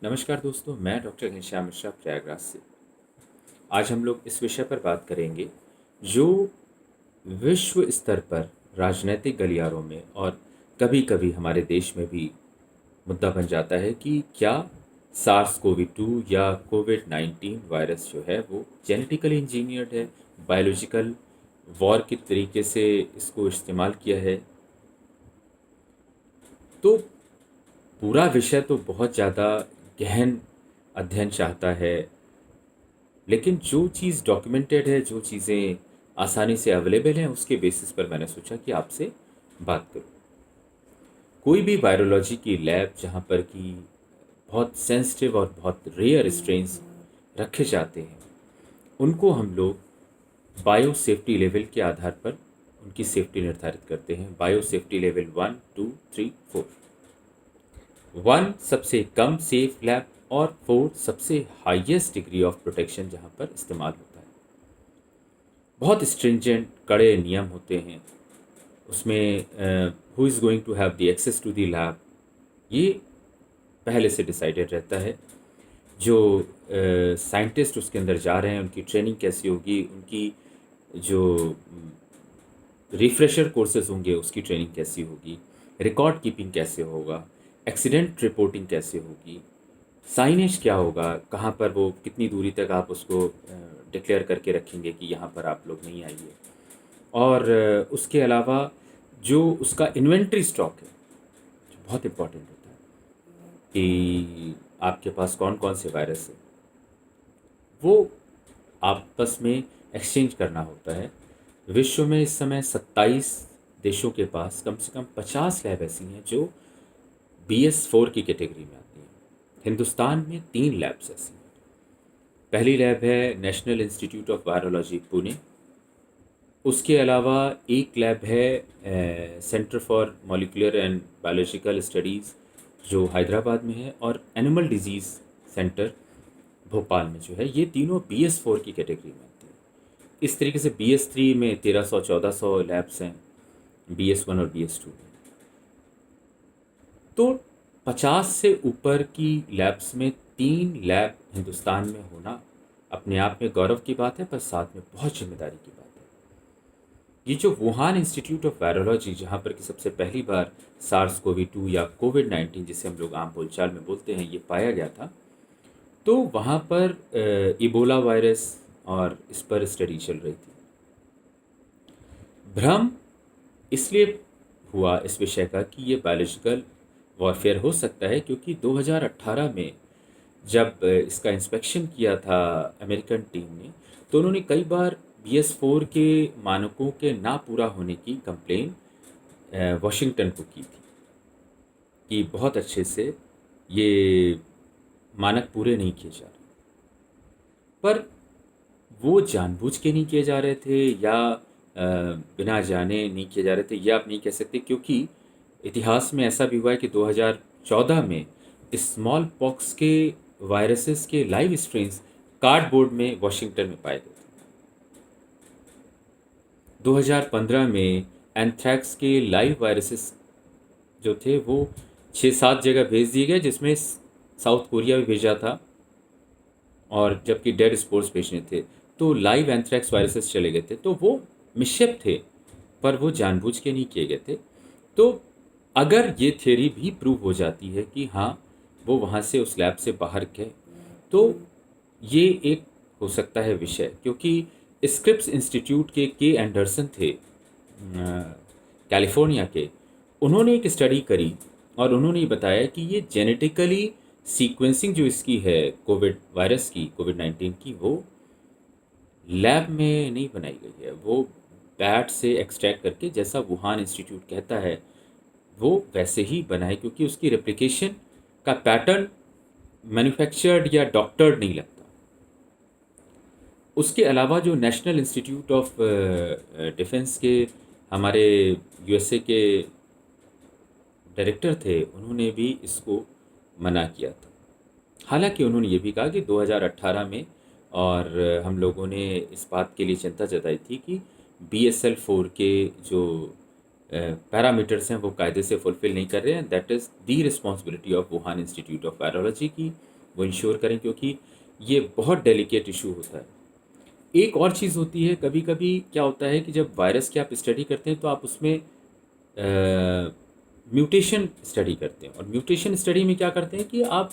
नमस्कार दोस्तों, मैं डॉक्टर घनश्याम मिश्रा प्रयागराज से। आज हम लोग इस विषय पर बात करेंगे जो विश्व स्तर पर राजनीतिक गलियारों में और कभी-कभी हमारे देश में भी मुद्दा बन जाता है कि क्या सार्स कोवी 2 या कोविड-19 वायरस जो है वो जेनेटिकली इंजीनियर्ड है, बायोलॉजिकल वॉर के तरीके से इसको इस्तेमाल किया है। तो पूरा विषय तो बहुत ज़्यादा गहन अध्ययन चाहता है, लेकिन जो चीज़ डॉक्यूमेंटेड है, जो चीज़ें आसानी से अवेलेबल हैं, उसके बेसिस पर मैंने सोचा कि आपसे बात करूं। कोई भी वायरोलॉजी की लैब जहां पर कि बहुत सेंसिटिव और बहुत रेयर स्ट्रेन्स रखे जाते हैं, उनको हम लोग बायो सेफ्टी लेवल के आधार पर उनकी सेफ्टी निर्धारित करते हैं। Bio safety level 1, 2, 3, 4। 1 सबसे कम सेफ लैब और 4 सबसे हाईएस्ट डिग्री ऑफ प्रोटेक्शन जहां पर इस्तेमाल होता है। बहुत स्ट्रिंजेंट कड़े नियम होते हैं उसमें। Who is going to have the access to the lab, ये पहले से डिसाइडेड रहता है। जो साइंटिस्ट उसके अंदर जा रहे हैं, उनकी ट्रेनिंग कैसी होगी, उनकी जो रिफ्रेशर कोर्सेज होंगे उसकी ट्रेनिंग कैसी होगी, रिकॉर्ड कीपिंग कैसे होगा, एक्सीडेंट रिपोर्टिंग कैसे होगी, साइनेज क्या होगा, कहाँ पर वो कितनी दूरी तक आप उसको डिक्लेयर करके रखेंगे कि यहाँ पर आप लोग नहीं आइए। और उसके अलावा जो उसका इन्वेंट्री स्टॉक है, जो बहुत इम्पॉर्टेंट होता है कि आपके पास कौन कौन से वायरस है, वो आपस में एक्सचेंज करना होता है। विश्व में इस समय 27 देशों के पास कम से कम 50 लैब ऐसी हैं जो BS4 की कैटेगरी में आती हैं। हिंदुस्तान में 3 लैब्स ऐसी हैं। पहली लैब है national institute of virology Pune. उसके अलावा एक लैब है centre for molecular and biological studies जो हैदराबाद में है, और एनिमल डिजीज़ सेंटर भोपाल में जो है। ये तीनों BS4 की कैटेगरी में आती है। इस तरीके से BS3 में 1300-1400 लैब्स हैं, BS1 और BS2 में। तो 50 से ऊपर की लैब्स में 3 लैब हिंदुस्तान में होना अपने आप में गौरव की बात है, पर साथ में बहुत जिम्मेदारी की बात है। ये जो वुहान इंस्टीट्यूट ऑफ वायरोलॉजी, जहाँ पर कि सबसे पहली बार सार्स कोवी 2 या कोविड-19 जिसे हम लोग आम बोलचाल में बोलते हैं, ये पाया गया था, तो वहाँ पर इबोला वायरस और इस पर स्टडी चल रही थी। भ्रम इसलिए हुआ इस विषय का कि ये बायोलॉजिकल वॉरफेयर हो सकता है, क्योंकि 2018 में जब इसका इंस्पेक्शन किया था अमेरिकन टीम ने, तो उन्होंने कई बार BS4 के मानकों के ना पूरा होने की कंप्लेन वॉशिंगटन को की थी कि बहुत अच्छे से ये मानक पूरे नहीं किए जा रहे। पर वो जानबूझ के नहीं किए जा रहे थे या बिना जाने नहीं किए जा रहे थे, यह आप नहीं कह सकते, क्योंकि इतिहास में ऐसा भी हुआ है कि 2014 में स्मॉल पॉक्स के वायरसेस के लाइव स्ट्रेन्स कार्डबोर्ड में वॉशिंगटन में पाए गए थे। 2015 में एंथ्रैक्स के लाइव वायरसेस जो थे वो 6-7 जगह भेज दिए गए, जिसमें साउथ कोरिया भी भेजा था, और जबकि डेड स्पोर्स भेजने थे। तो लाइव एंथ्रैक्स वायरसेस चले गए थे, तो वो मिसशेप थे, पर वो जानबूझ के नहीं किए गए थे। तो अगर ये थ्योरी भी प्रूव हो जाती है कि हाँ वो वहाँ से उस लैब से बाहर गए, तो ये एक हो सकता है विषय, क्योंकि स्क्रिप्स इंस्टीट्यूट के एंडरसन थे कैलिफोर्निया के। उन्होंने एक स्टडी करी और उन्होंने बताया कि ये जेनेटिकली सीक्वेंसिंग जो इसकी है कोविड वायरस की, कोविड-19 की, वो लैब में नहीं बनाई गई है। वो बैट से एक्सट्रैक्ट करके, जैसा वुहान इंस्टीट्यूट कहता है, वो वैसे ही बना है, क्योंकि उसकी रेप्लिकेशन का पैटर्न मैन्युफैक्चर्ड या डॉक्टर्ड नहीं लगता। उसके अलावा जो नेशनल इंस्टीट्यूट ऑफ डिफेंस के हमारे USA के डायरेक्टर थे, उन्होंने भी इसको मना किया था। हालांकि उन्होंने ये भी कहा कि 2018 में, और हम लोगों ने इस बात के लिए चिंता जताई थी कि BSL-4 के जो पैरामीटर्स हैं वो कायदे से फुलफ़िल नहीं कर रहे हैं। That is the responsibility of Wuhan institute of virology की वो इंश्योर करें, क्योंकि ये बहुत डेलिकेट इशू होता है। एक और चीज़ होती है, कभी कभी क्या होता है कि जब वायरस की आप स्टडी करते हैं तो आप उसमें म्यूटेशन स्टडी करते हैं, और म्यूटेशन स्टडी में क्या करते हैं कि आप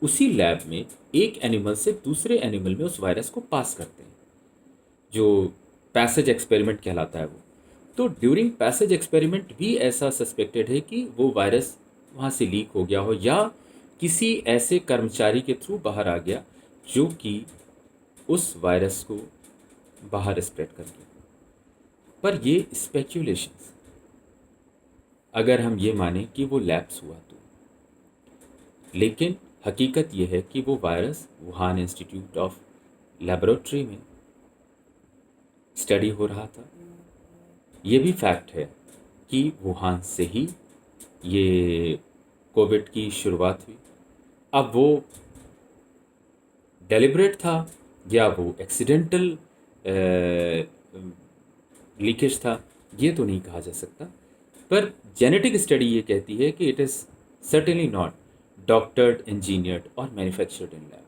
उसी लैब में एक एनिमल से दूसरे एनिमल में उस वायरस को पास करते हैं, जो पैसेज एक्सपेरिमेंट कहलाता है वो। तो ड्यूरिंग पैसेज एक्सपेरिमेंट भी ऐसा सस्पेक्टेड है कि वो वायरस वहाँ से लीक हो गया हो, या किसी ऐसे कर्मचारी के थ्रू बाहर आ गया जो कि उस वायरस को बाहर स्प्रेड कर गया। पर ये स्पेक्यूलेशंस, अगर हम ये माने कि वो लैप्स हुआ तो, लेकिन हकीकत ये है कि वो virus Wuhan institute of laboratory में स्टडी हो रहा था। ये भी फैक्ट है कि वुहान से ही ये कोविड की शुरुआत हुई। अब वो डेलिब्रेट था या वो एक्सीडेंटल लीकेज था, ये तो नहीं कहा जा सकता। पर जेनेटिक स्टडी ये कहती है कि it is certainly not doctored, engineered और मैन्युफैक्चर्ड इन लैब।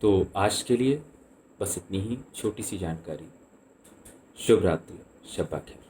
तो आज के लिए बस इतनी ही छोटी सी जानकारी। शुभ रात्रि, शब्बा खैर।